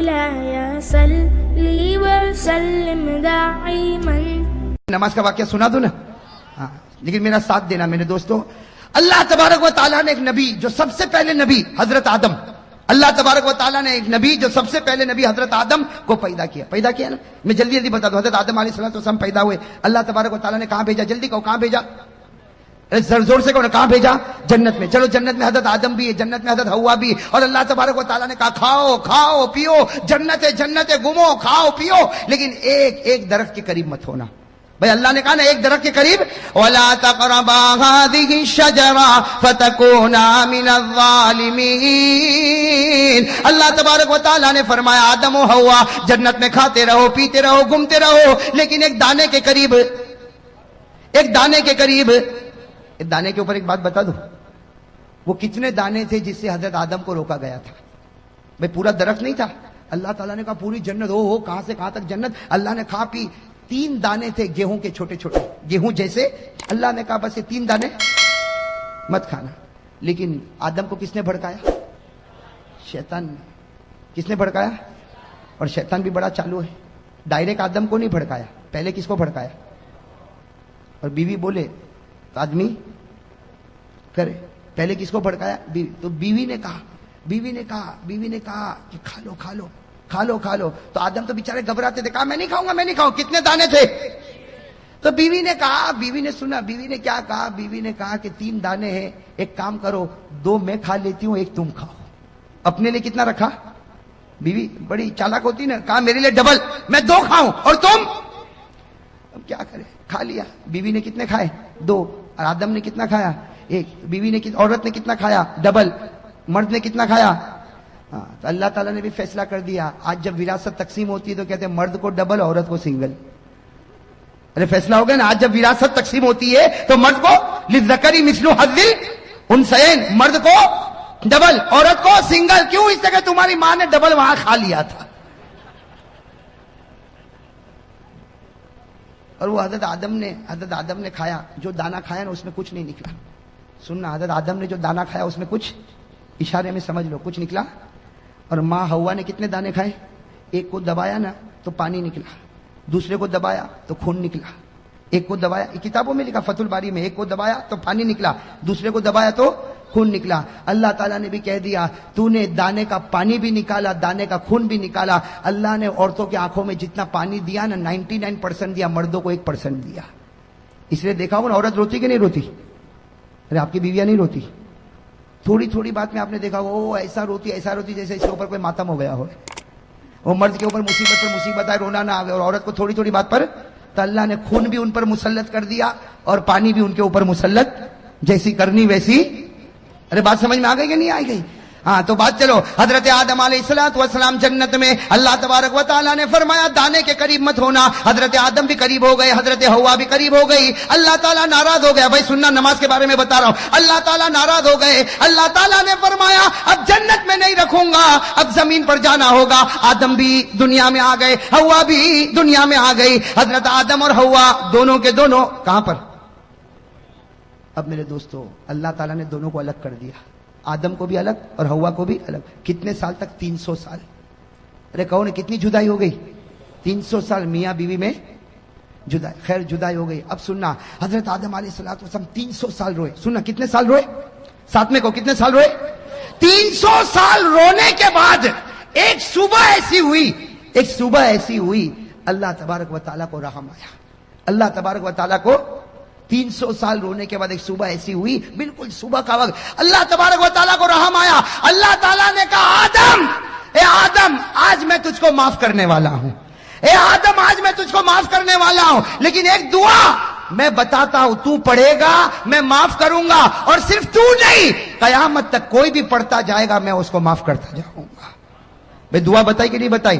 مولاي صلي وسلم دائما. نماز کا واقعہ سنا دو نا, ہاں لیکن میرا ساتھ دینا میرے دوستوں. اللہ تبارک و تعالیٰ نے ایک نبی جو سب سے پہلے نبی حضرت آدم, اللہ تبارک و تعالیٰ نے ایک نبی جو سب سے پہلے نبی حضرت آدم کو پیدا کیا نا. میں جلدی جلدی بتا دوں. حضرت آدم علیہ السلام پیدا ہوئے, اللہ تبارک و تعالیٰ نے کہاں بھیجا؟ جلدی کہو کہاں بھیجا, زور سے کہو کہاں بھیجا؟ جنت میں. چلو جنت میں حضرت آدم بھی ہے, جنت میں حضرت حوا بھی, اور اللہ تبارک و تعالیٰ نے کہا کھاؤ کھاؤ پیو, جنت ہے گھومو کھاؤ پیو, لیکن ایک درخت کے قریب مت ہونا. بھائی اللہ نے کہا نا ایک درخت کے قریب, وَلَا تَقْرَبَا هَٰذِهِ الشَّجَرَةَ فَتَكُونَا مِنَ الظَّالِمِينَ. اللہ تبارک و تعالیٰ نے فرمایا آدم و حوا جنت میں کھاتے رہو پیتے رہو گھومتے رہو, لیکن ایک دانے کے قریب, ایک دانے کے اوپر ایک بات بتا دو, وہ کتنے دانے تھے جس سے حضرت آدم کو روکا گیا تھا؟ بھئی پورا درخت نہیں تھا. اللہ تعالیٰ نے کہا پوری جنت ہو کہاں سے کہاں تک جنت. اللہ نے کھا پی. 3 دانے تھے گیہوں کے چھوٹے چھوٹے, گیہوں جیسے. اللہ نے کہا بس یہ 3 دانے مت کھانا. لیکن آدم کو کس نے بھڑکایا؟ شیطان نے. کس نے بھڑکایا؟ اور شیطان بھی بڑا چالو ہے. ڈائریکٹ آدم کو نہیں بھڑکایا, پہلے کس کو بھڑکایا؟ اور بیوی بولے تو آدمی کرے. پہلے کس کو بھڑکایا؟ بیوی. تو بیوی نے کہا کہ کھا لو. تو آدم تو بیچارے گھبراتے تھے, کہا میں نہیں کھاؤں. کتنے دانے تھے؟ تو بیوی نے کہا, بیوی نے سنا, بیوی نے کیا کہا؟ بیوی نے کہا کہ 3 دانے ہیں, ایک کام کرو 2 میں کھا لیتی ہوں, ایک تم کھاؤ. اپنے لیے کتنا رکھا؟ بیوی بڑی چالاک ہوتی نا, کہا میرے لیے ڈبل, میں 2 کھاؤں اور تم. اب کیا کرے, کھا لیا. بیوی نے کتنے کھائے؟ 2. اور آدم نے کتنا کھایا؟ 1. بیوی نے عورت نے کتنا کھایا؟ ڈبل. مرد نے کتنا کھایا؟ ہاں. تو اللہ تعالیٰ نے بھی فیصلہ کر دیا, آج جب وراثت تقسیم ہوتی ہے تو کہتے ہیں مرد کو ڈبل عورت کو سنگل. ارے فیصلہ ہو گیا نا, آج جب وراثت تقسیم ہوتی ہے تو مرد کو للذکر مثل حظ الانثیین, مرد کو ڈبل عورت کو سنگل. کیوں؟ اس طرح تمہاری ماں نے ڈبل وہاں کھا لیا تھا. اور وہ حضرت آدم نے کھایا, جو دانا کھایا نا اس میں کچھ نہیں نکلا. سننا, حضرت آدم نے جو دانا کھایا اس میں کچھ, اشارے میں سمجھ لو, کچھ نکلا. اور ماں حوا نے کتنے دانے کھائے؟ ایک کو دبایا نا تو پانی نکلا, دوسرے کو دبایا تو خون نکلا. ایک کو دبایا, کتابوں میں لکھا فتح الباری میں, ایک کو دبایا تو پانی نکلا, دوسرے کو دبایا تو خون نکلا. اللہ تعالیٰ نے بھی کہہ دیا تو نے دانے کا پانی بھی نکالا, دانے کا خون بھی نکالا. اللہ نے عورتوں کی آنکھوں میں جتنا پانی دیا نا 99% دیا, مردوں کو 1% دیا. اس لیے دیکھا ہو نا عورت روتی کہ نہیں روتی؟ ارے آپ کی بیویاں نہیں روتی؟ تھوڑی بات میں آپ نے دیکھا وہ ایسا روتی جیسے اس کے اوپر کوئی ماتم ہو گیا ہو. وہ مرد کے اوپر مصیبت پر مصیبت آئے رونا نہ آئے, اور عورت کو تھوڑی بات پر تو اللہ نے خون بھی ان پر مسلط کر دیا اور پانی بھی ان کے اوپر مسلط, جیسی کرنی ویسی. ارے بات سمجھ میں آ گئی کہ نہیں آئی گئی؟ ہاں تو بات چلو. حضرت آدم علیہ السلام جنت میں, اللہ تبارک و تعالیٰ نے فرمایا دانے کے قریب مت ہونا. حضرت آدم بھی قریب ہو گئے, حضرت حوا بھی قریب ہو گئی. اللہ تعالیٰ ناراض ہو گیا. بھائی سننا, نماز کے بارے میں بتا رہا ہوں. اللہ تعالیٰ ناراض ہو گئے. اللہ تعالیٰ نے فرمایا اب جنت میں نہیں رکھوں گا, اب زمین پر جانا ہوگا. آدم بھی دنیا میں آ گئے, حوا بھی دنیا میں آ گئی. حضرت آدم اور حوا دونوں کے دونوں کہاں پر؟ اب میرے دوستو اللہ تعالیٰ نے دونوں کو الگ کر دیا, آدم کو بھی الگ اور حوا کو بھی الگ. کتنے سال تک؟ 300 سال. ارے کہو نا کتنی جدائی ہو گئی؟ 300 سال میاں بیوی میں جدائی. خیر جدائی ہو گئی. اب سننا, حضرت آدم علیہ السلام 300 سال روئے. سننا کتنے سال روئے؟ ساتھ میں کہو کتنے سال روئے؟ 300 سال رونے کے بعد ایک صبح ایسی ہوئی, اللہ تبارک و تعالیٰ کو رحم آیا. اللہ تبارک و تعالیٰ کو 300 سال رونے کے بعد ایک صبح ایسی ہوئی, بالکل صبح کا وقت, اللہ تبارک و تعالیٰ کو رحم آیا. اللہ تعالیٰ نے کہا اے آدم آج میں تجھ کو معاف کرنے والا ہوں. اے آدم آج میں تجھ کو معاف کرنے والا ہوں, لیکن ایک دعا میں بتاتا ہوں, تو پڑھے گا میں معاف کروں گا, اور صرف تو نہیں قیامت تک کوئی بھی پڑھتا جائے گا میں اس کو معاف کرتا جاؤں گا. بھئی دعا بتائی کہ نہیں بتائی؟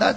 10,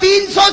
300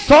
100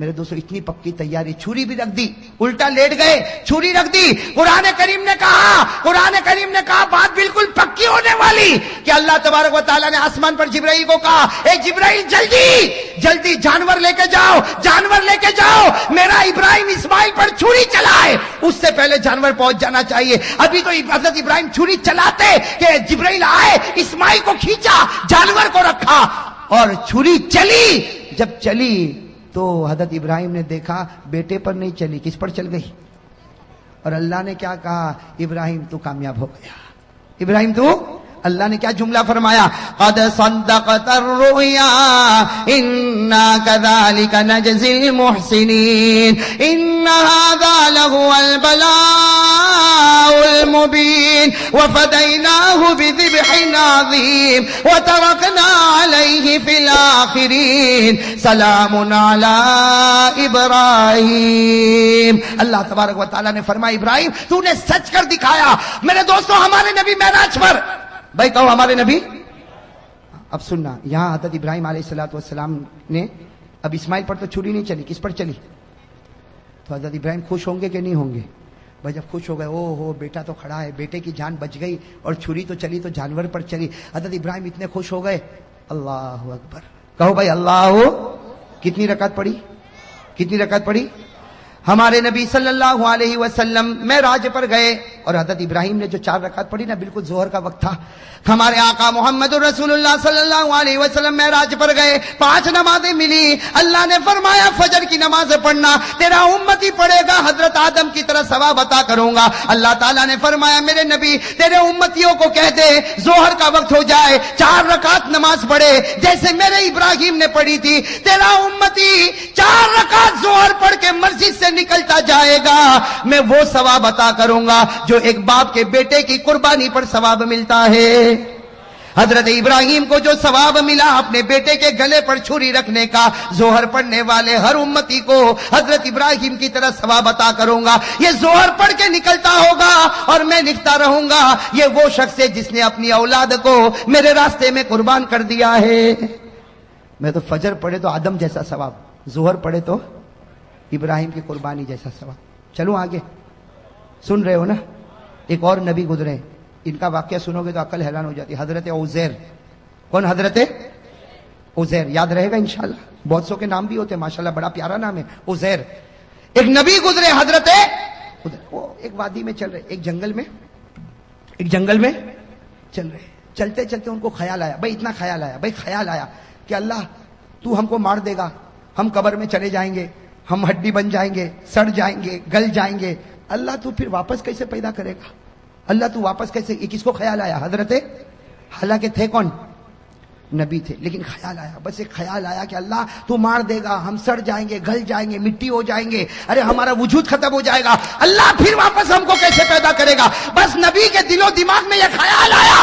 میرے دوستوں اتنی پکی تیاری, چھری بھی رکھ دی, الٹا لیٹ گئے, چھری رکھ دی. قرآن کریم نے کہا بات بالکل پکی ہونے والی کہ اللہ تبارک و تعالیٰ نے آسمان پر جبرائیل کو کہا, اے جبرائیل جلدی جانور لے کے جاؤ, میرا ابراہیم اسماعیل پر چھری چلائے. اس سے پہلے جانور پہنچ جانا چاہیے. ابھی تو حضرت ابراہیم چھری چلاتے کہ جبرائیل آئے, اسماعیل کو کھینچا, جانور کو رکھا اور چھری چلی. جب چلی تو حضرت ابراہیم نے دیکھا بیٹے پر نہیں چلی, کس پر چل گئی؟ اور اللہ نے کیا کہا, ابراہیم تو کامیاب ہو گیا. ابراہیم تو, اللہ نے کیا جملہ فرمایا, قد صدقت الرؤیا انا كذلك نجزي المحسنين ان هذا لهو البلاء المبين وفديناه بذبح عظيم وتركنا عليه في الاخرين سلام على ابراہیم. اللہ تبارک و تعالیٰ نے فرمایا ابراہیم تو نے سچ کر دکھایا. میرے دوستوں ہمارے نبی معراج پر, بھائی کہو ہمارے نبی. اب سننا, یہاں حضرت ابراہیم علیہ السلام نے, اب اسماعیل پر تو چھری نہیں چلی, کس پر چلی؟ تو حضرت ابراہیم خوش ہوں گے کہ نہیں ہوں گے؟ بھائی جب خوش ہو گئے, او ہو بیٹا تو کھڑا ہے, بیٹے کی جان بچ گئی, اور چھری تو چلی تو جانور پر چلی. حضرت ابراہیم اتنے خوش ہو گئے, اللہ اکبر. کہو بھائی اللہ. کتنی رکعت پڑھی؟ ہمارے نبی صلی اللہ علیہ وسلم معراج پر گئے اور حضرت ابراہیم نے جو 4 رکعت پڑھی نا, بالکل ظہر کا وقت تھا. ہمارے آقا محمد رسول اللہ صلی اللہ علیہ وسلم معراج پر گئے, 5 نمازیں ملی. اللہ نے فرمایا فجر کی نماز پڑھنا, تیرا امتی پڑھے گا حضرت آدم کی طرح ثواب عطا کروں گا. اللہ تعالیٰ نے فرمایا میرے نبی تیرے امتیوں کو کہہ دے ظہر کا وقت ہو جائے 4 رکعت نماز پڑھے جیسے میرے ابراہیم نے پڑھی تھی. تیرا امتی 4 رکعت ظہر پڑھ کے مسجد سے نکلتا جائے گا, میں وہ ثواب عطا کروں گا جو ایک باپ کے بیٹے کی قربانی پر ثواب ملتا ہے. حضرت ابراہیم کو جو ثواب ملا اپنے بیٹے کے گلے پر چھری رکھنے کا, ظہر پڑھنے والے ہر امتی کو حضرت ابراہیم کی طرح ثواب عطا کروں گا. یہ ظہر پڑھ کے نکلتا ہوگا اور میں لکھتا رہوں گا یہ وہ شخص ہے جس نے اپنی اولاد کو میرے راستے میں قربان کر دیا ہے. میں تو فجر پڑھے تو آدم جیسا ثواب, ظہر پڑھے تو ابراہیم کی قربانی جیسا ثواب. چلو آگے, سن رہے ہو نا. ایک اور نبی گزرے, ان کا واقعہ سنو گے تو عقل حیران ہو جاتی. حضرت عزیر. کون؟ حضرت عزیر. یاد رہے گا انشاءاللہ, بہت سو کے نام بھی ہوتے ہیں ماشاءاللہ, بڑا پیارا نام ہے عزیر. ایک نبی گزرے حضرت, وہ ایک وادی میں چل رہے, ایک جنگل میں چل رہے. چلتے چلتے ان کو خیال آیا, بھائی اتنا خیال آیا کہ اللہ تو ہم کو مار دے گا, ہم قبر میں چلے جائیں گے, ہم ہڈی بن جائیں گے, سڑ جائیں گے, گل جائیں گے. اللہ تو پھر واپس کیسے پیدا کرے گا؟ اللہ تو واپس کیسے؟ یہ کس کو خیال آیا؟ حضرت, حالانکہ تھے کون؟ نبی تھے, لیکن خیال آیا, بس ایک خیال آیا کہ اللہ تو مار دے گا, ہم سڑ جائیں گے, گل جائیں گے, مٹی ہو جائیں گے, ارے ہمارا وجود ختم ہو جائے گا, اللہ پھر واپس ہم کو کیسے پیدا کرے گا؟ بس نبی کے دل و دماغ میں یہ خیال آیا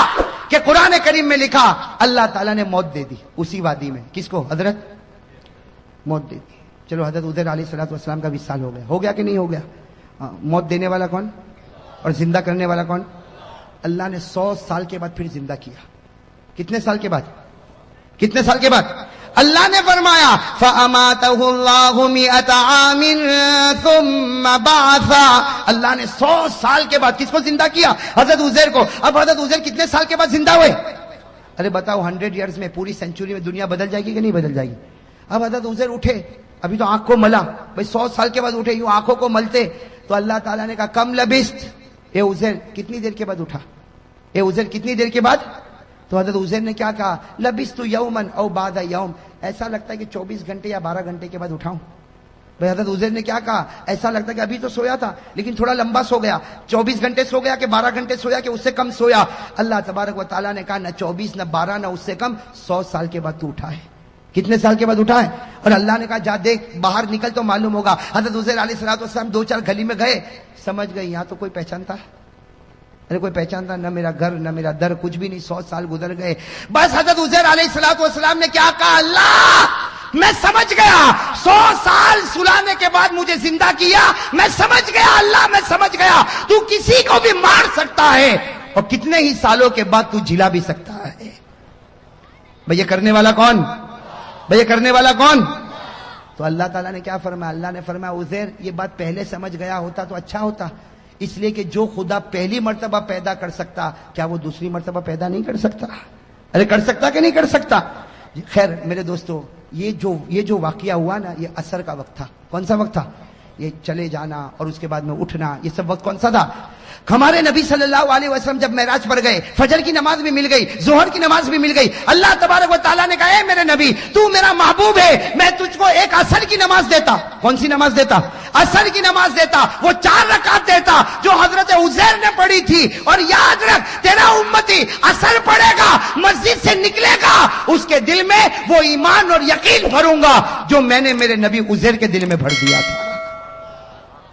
کہ قرآن کریم میں لکھا اللہ تعالیٰ نے موت دے دی اسی وادی میں. کس کو؟ حضرت, موت دے دی. چلو حضرت عزیر علیہ السلام کا وصال ہو گیا کہ نہیں ہو گیا؟ موت دینے والا کون اور زندہ کرنے والا کون؟ اللہ نے 100 سال کے بعد پھر زندہ کیا. کتنے سال کے بعد؟ اللہ نے فرمایا فَأَمَاتَهُ اللَّهُ مِئَةَ عَامٍ ثُمَّ بَعَثَ. اللہ نے 100 سال کے بعد کس کو زندہ کیا؟ حضرت عزیر کو. اب حضرت عزیر کتنے سال کے بعد زندہ ہوئے؟ ارے بتاؤ, 100 ایئرز میں, پوری سینچری میں دنیا بدل جائے گی کہ نہیں بدل جائے گی؟ اب حضرت عزیر اٹھے, ابھی تو آنکھ کو ملا, بھائی 100 سال کے بعد اٹھے, یوں آنکھوں کو ملتے تو اللہ تعالیٰ نے کہا کم لبست, اے عزیر کتنی دیر کے بعد اٹھا؟ کتنی دیر کے بعد؟ تو حضرت عزیر نے کیا کہا؟ لبست یومن او بعد یوم. ایسا لگتا ہے کہ 24 گھنٹے یا 12 گھنٹے کے بعد اٹھاؤں. بھائی حضرت عزیر نے کیا کہا؟ ایسا لگتا ہے کہ ابھی تو سویا تھا لیکن تھوڑا لمبا سو گیا, 24 گھنٹے سو گیا کہ 12 گھنٹے سویا کہ اس سے کم سویا. اللہ تبارک و تعالیٰ نے کہا نہ 24 نہ 12 نہ اس سے کم, 100 سال کے بعد تو اٹھا ہے. کتنے سال کے بعد اٹھا ہے؟ اور اللہ نے کہا جا دیکھ, باہر نکل تو معلوم ہوگا. حضرت عزیر علیہ السلام 2-4 گلی میں گئے, سمجھ گئے یہاں تو کوئی پہچانتا, ارے کوئی پہچانتا نہ, میرا گھر نہ میرا در, کچھ بھی نہیں. 100 سال گزر گئے. بس حضرت عزیر علیہ السلام نے کیا کہا؟ اللہ میں سمجھ گیا, 100 سال سلانے کے بعد مجھے زندہ کیا, میں سمجھ گیا, اللہ میں سمجھ گیا تو کسی کو بھی مار سکتا ہے اور کتنے ہی سالوں کے بعد تو جلا بھی سکتا ہے. بھئی یہ کرنے والا کون؟ تو اللہ تعالیٰ نے کیا فرمایا؟ اللہ نے فرمایا عزیر یہ بات پہلے سمجھ گیا ہوتا تو اچھا ہوتا، اس لیے کہ جو خدا پہلی مرتبہ پیدا کر سکتا کیا وہ دوسری مرتبہ پیدا نہیں کر سکتا؟ ارے کر سکتا کہ نہیں کر سکتا؟ خیر میرے دوستو، یہ جو واقعہ ہوا نا، یہ عصر کا وقت تھا۔ کون سا وقت تھا؟ یہ چلے جانا اور اس کے بعد میں اٹھنا، یہ سب وقت کون سا تھا؟ ہمارے نبی صلی اللہ علیہ وسلم جب معراج پر گئے، فجر کی نماز بھی مل گئی، ظہر کی نماز بھی مل گئی، اللہ تبارک و تعالیٰ نے کہا اے میرے نبی تو میرا محبوب ہے، میں تجھ کو ایک عصر کی نماز دیتا۔ کون سی نماز دیتا؟ عصر کی نماز دیتا، وہ 4 رکعت دیتا جو حضرت عزیر نے پڑھی تھی۔ اور یاد رکھ تیرا امتی عصر پڑھے گا، مسجد سے نکلے گا، اس کے دل میں وہ ایمان اور یقین بھروں گا جو میں نے میرے نبی عزیر کے دل میں بھر دیا تھا۔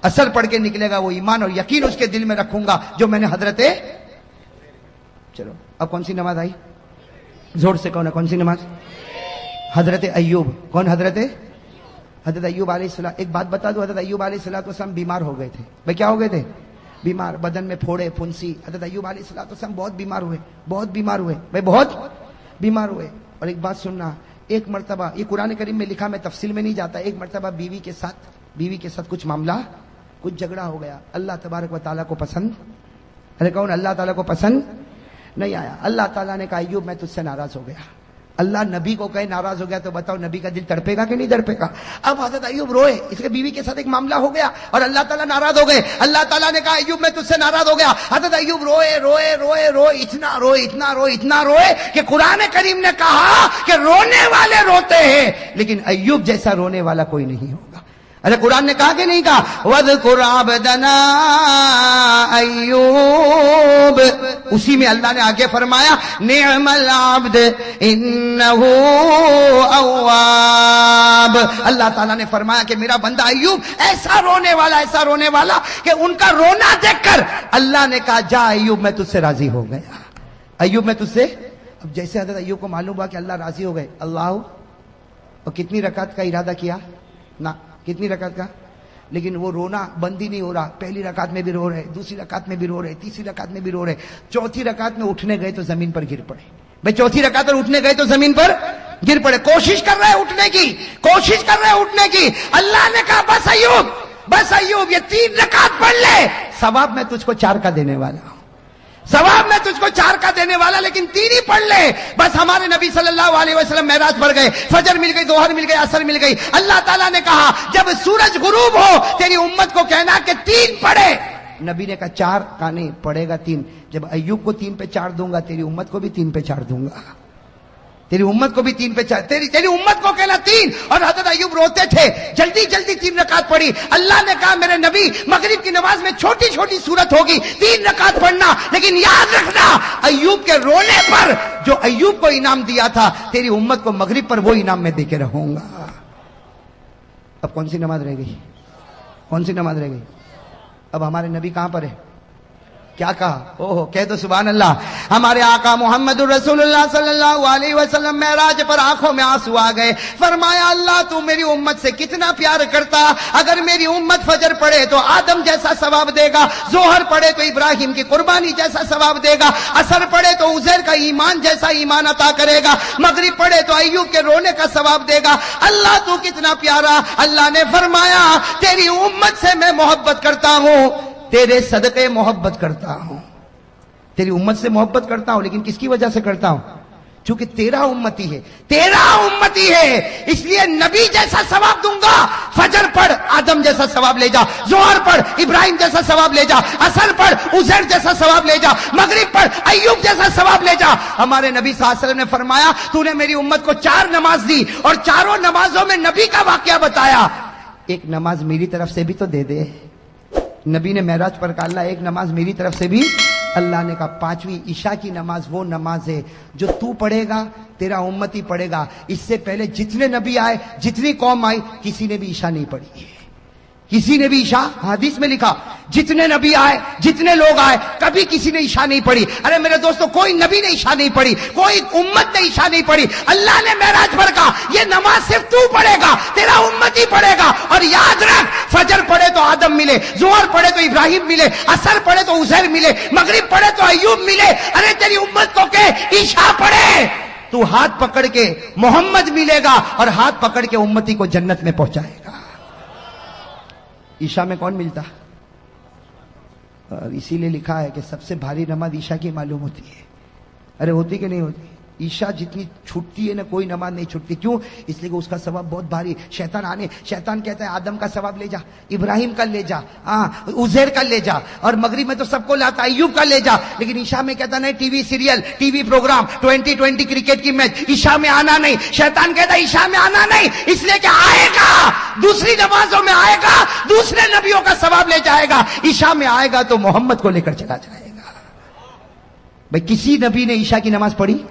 اثر پڑھ کے نکلے گا، وہ ایمان اور یقین اس کے دل میں رکھوں گا جو میں نے چلو اب کون سی نماز آئی؟ زور سے کون سی نماز؟ حضرت ایوب۔ کون؟ حضرت ایوب علیہ السلام۔ ایک بات بتا دو، حضرت ایوب علیہ السلام بیمار ہو گئے تھے۔ بھائی کیا ہو گئے تھے؟ بیمار، بدن میں پھوڑے پھنسی۔ حضرت ایوب علیہ السلام بہت بیمار ہوئے، بہت بیمار ہوئے بھائی، بہت بیمار ہوئے۔ اور ایک بات سننا، ایک مرتبہ یہ قرآن کریم میں لکھا، میں تفصیل میں نہیں جاتا، ایک مرتبہ بیوی کے ساتھ کچھ معاملہ، کچھ جھگڑا ہو گیا۔ اللہ تبارک و تعالیٰ کو پسند، ارے کون؟ اللہ تعالیٰ کو پسند نہیں آیا۔ اللہ تعالیٰ نے کہا ایوب میں تجھ سے ناراض ہو گیا۔ اللہ نبی کو کہے ناراض ہو گیا تو بتاؤ نبی کا دل تڑپے گا کہ نہیں تڑپے گا؟ اب حضرت ایوب روئے، اس کے بیوی کے ساتھ ایک معاملہ ہو گیا اور اللہ تعالیٰ ناراض ہو گئے۔ اللہ تعالیٰ نے کہا ایوب میں تجھ سے ناراض ہو گیا۔ حضرت ایوب روئے، اتنا روئے کہ قرآن کریم نے کہا کہ رونے والے روتے ہیں لیکن ایوب جیسا رونے والا کوئی نہیں ہوگا۔ ارے قرآن نے کہا کہ نہیں کہا؟ وَاذْكُرْ عَبْدَنَا ایوب، اسی میں اللہ نے آگے فرمایا نعم العبد انہ اواب۔ اللہ تعالیٰ نے فرمایا کہ میرا بندہ ایوب ایسا رونے والا کہ ان کا رونا دیکھ کر اللہ نے کہا جا ایوب میں تجھ سے راضی ہو گیا، ایوب میں تجھ سے۔ اب جیسے حضرت ایوب کو معلوم ہوا کہ اللہ راضی ہو گئے، اللہ اور کتنی رکعت کا ارادہ کیا نا، کتنی رکعت کا؟ لیکن وہ رونا بند ہی نہیں ہو رہا، پہلی رکعت میں بھی رو رہے، دوسری رکعت میں بھی رو رہے، تیسری رکعت میں بھی رو رہے، چوتھی رکعت میں اٹھنے گئے تو زمین پر گر پڑے۔ بھائی چوتھی رکعت پر اٹھنے گئے تو زمین پر گر پڑے، کوشش کر رہے اٹھنے کی، اللہ نے کہا بس ایوب یہ 3 رکعت پڑھ لے، ثواب میں تجھ کو 4 کا دینے والا لیکن 3 ہی پڑھ لے بس۔ ہمارے نبی صلی اللہ علیہ وسلم معراج پر گئے، فجر مل گئی، ظہر مل گئی، عصر مل گئی۔ اللہ تعالیٰ نے کہا جب سورج غروب ہو تیری امت کو کہنا کہ 3 پڑھے۔ نبی نے کہا 4 کا نہیں پڑھے گا 3۔ جب ایوب کو 3 پہ 4 دوں گا تیری امت کو بھی 3 پہ 4 دوں گا، تیری امت کو بھی 3 پہ 4، تیری امت کو کہنا 3۔ اور حضرت ایوب روتے تھے، جلدی 3 رکعت پڑھی۔ اللہ نے کہا میرے نبی مغرب کی نماز میں چھوٹی صورت ہوگی، 3 رکعت پڑھنا، لیکن یاد رکھنا ایوب کے رونے پر جو ایوب کو انعام دیا تھا تیری امت کو مغرب پر وہ انعام میں دے کے رہوں گا۔ اب کون سی نماز رہ گئی؟ اب ہمارے نبی کہاں پر ہے؟ کیا کہا؟ کہہ دو سبحان اللہ۔ ہمارے آقا محمد رسول اللہ صلی اللہ علیہ وسلم معراج پر آنکھوں میں آنسو آ گئے، فرمایا اللہ تو میری امت سے کتنا پیار کرتا، اگر میری امت فجر پڑھے تو آدم جیسا ثواب دے گا، ظہر پڑھے تو ابراہیم کی قربانی جیسا ثواب دے گا، عصر پڑھے تو عزیر کا ایمان جیسا ایمان عطا کرے گا، مغرب پڑھے تو ایوب کے رونے کا ثواب دے گا۔ اللہ تو کتنا پیارا۔ اللہ نے فرمایا تیری امت سے میں محبت کرتا ہوں، تیرے صدقے محبت کرتا ہوں، تیری امت سے محبت کرتا ہوں، لیکن کس کی وجہ سے کرتا ہوں؟ چونکہ تیرا امتی ہے، اس لیے نبی جیسا ثواب دوں گا۔ فجر پڑھ آدم جیسا ثواب لے جا، ظہر پڑھ ابراہیم جیسا ثواب لے جا، عصر پڑھ عزیر جیسا ثواب لے جا، مغرب پڑھ ایوب جیسا ثواب لے جا۔ ہمارے نبی صلی اللہ علیہ وسلم نے فرمایا تو نے میری امت کو 4 نماز دی اور 4 نمازوں میں نبی کا واقعہ بتایا، ایک نماز میری طرف سے بھی تو دے دے۔ نبی نے معراج پر کہا اللہ ایک نماز میری طرف سے بھی۔ اللہ نے کہا 5ویں عشاء کی نماز وہ نماز ہے جو تو پڑھے گا، تیرا امتی پڑھے گا۔ اس سے پہلے جتنے نبی آئے، جتنی قوم آئی، کسی نے بھی عشاء نہیں پڑھی، کسی نے بھی عشاء، حدیث میں لکھا جتنے نبی آئے، جتنے لوگ آئے، کبھی کسی نے عشاء نہیں پڑھی۔ ارے میرے دوستو کوئی نبی نے عشاء نہیں پڑھی، کوئی امت نے عشاء نہیں پڑھی۔ اللہ نے معراج پر کہا یہ نماز صرف تو پڑھے گا، تیرا امت ہی پڑھے گا۔ اور یاد رکھ فجر پڑھے تو آدم ملے، ظہر پڑھے تو ابراہیم ملے، عصر پڑھے تو عزیر ملے، مغرب پڑھے تو ایوب ملے۔ ارے تیری امت کو کہ عشاء پڑھے، تو ہاتھ پکڑ کے محمد ملے گا اور ہاتھ پکڑ کے امتی کو جنت میں پہنچائے گا. عشاء میں کون ملتا؟ اور اسی لیے لکھا ہے کہ سب سے بھاری نماز عشاء کی معلوم ہوتی ہے. ارے ہوتی کہ نہیں ہوتی؟ عشاء جتنی چھوٹتی ہے نا کوئی نماز نہیں چھوٹتی. کیوں؟ اس لیے کہ اس کا ثواب بہت بھاری. شیطان کہتا ہے آدم کا ثواب لے جا, ابراہیم کا لے جا, عزیر کا لے جا, اور مغرب میں تو سب کو لاتا, ایوب کا لے جا. لیکن عشاء میں کہتا نہیں, T V serial, T V program, 2020 cricket کی میچ, عشاء میں آنا نہیں. شیطان کہتا ہے عشاء میں آنا نہیں, اس لیے کہ آئے گا دوسری نمازوں میں, آئے گا دوسرے نبیوں کا ثواب لے جائے گا. عشاء میں آئے گا تو محمد کو لے کر چلا جائے گا. بھائی کسی نبی نے عشاء کی نماز پڑھی؟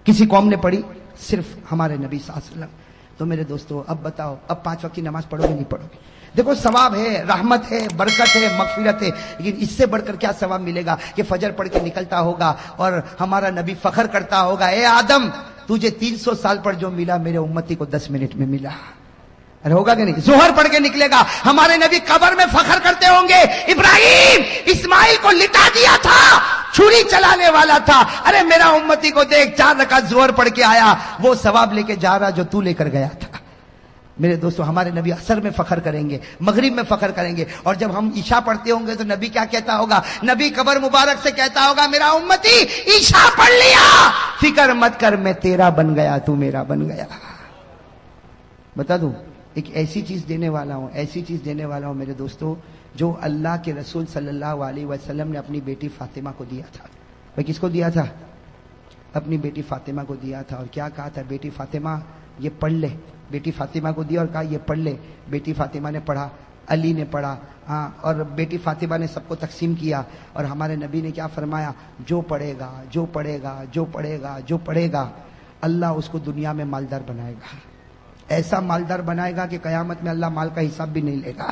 کسی قوم نے پڑھی؟ صرف ہمارے نبی صلی اللہ علیہ وسلم. تو میرے دوستو اب بتاؤ, اب 5 وقت کی نماز پڑھو گے نہیں پڑھو گے؟ دیکھو ثواب ہے, رحمت ہے, برکت ہے, مغفرت ہے, لیکن اس سے بڑھ کر کیا ثواب ملے گا کہ فجر پڑھ کے نکلتا ہوگا اور ہمارا نبی فخر کرتا ہوگا, اے آدم تجھے 300 سال پر جو ملا میرے امتی کو 10 منٹ میں ملا. ارے ہوگا کہ نہیں؟ ظہر پڑھ کے نکلے گا, ہمارے نبی قبر میں فخر کرتے ہوں گے, ابراہیم اسماعیل کو لٹا دیا تھا, چھری چلانے والا تھا, ارے میرا امتی کو دیکھ 4 رکعت ظہر پڑھ کے آیا, وہ ثواب لے کے جا رہا جو تو لے کر گیا تھا. میرے دوستو ہمارے نبی عصر میں فخر کریں گے, مغرب میں فخر کریں گے, اور جب ہم عشاء پڑھتے ہوں گے تو نبی کیا کہتا ہوگا؟ نبی قبر مبارک سے کہتا ہوگا, میرا امتی عشاء پڑھ لیا, فکر مت کر, میں تیرا بن گیا, تو میرا بن گیا. بتا دوں ایک ایسی چیز دینے والا ہوں, ایسی چیز دینے والا ہوں میرے دوستو, جو اللہ کے رسول صلی اللہ علیہ وسلم نے اپنی بیٹی فاطمہ کو دیا تھا. بھائی کس کو دیا تھا؟ اپنی بیٹی فاطمہ کو دیا تھا. اور کیا کہا تھا؟ بیٹی فاطمہ یہ پڑھ لے. بیٹی فاطمہ کو دیا اور کہا یہ پڑھ لے. بیٹی فاطمہ نے پڑھا, علی نے پڑھا, اور بیٹی فاطمہ نے سب کو تقسیم کیا. اور ہمارے نبی نے کیا فرمایا؟ جو پڑھے گا, جو پڑھے گا, جو پڑھے گا, جو پڑھے گا, اللہ اس کو دنیا میں مالدار بنائے گا. ایسا مالدار بنائے گا کہ قیامت میں اللہ مال کا حساب بھی نہیں لے گا.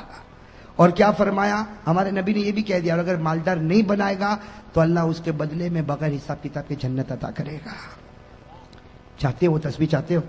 اور کیا فرمایا ہمارے نبی نے؟ یہ بھی کہہ دیا, اور اگر مالدار نہیں بنائے گا تو اللہ اس کے بدلے میں بغیر حساب کتاب کے جنت عطا کرے گا. چاہتے ہو تسبیح؟ چاہتے ہو؟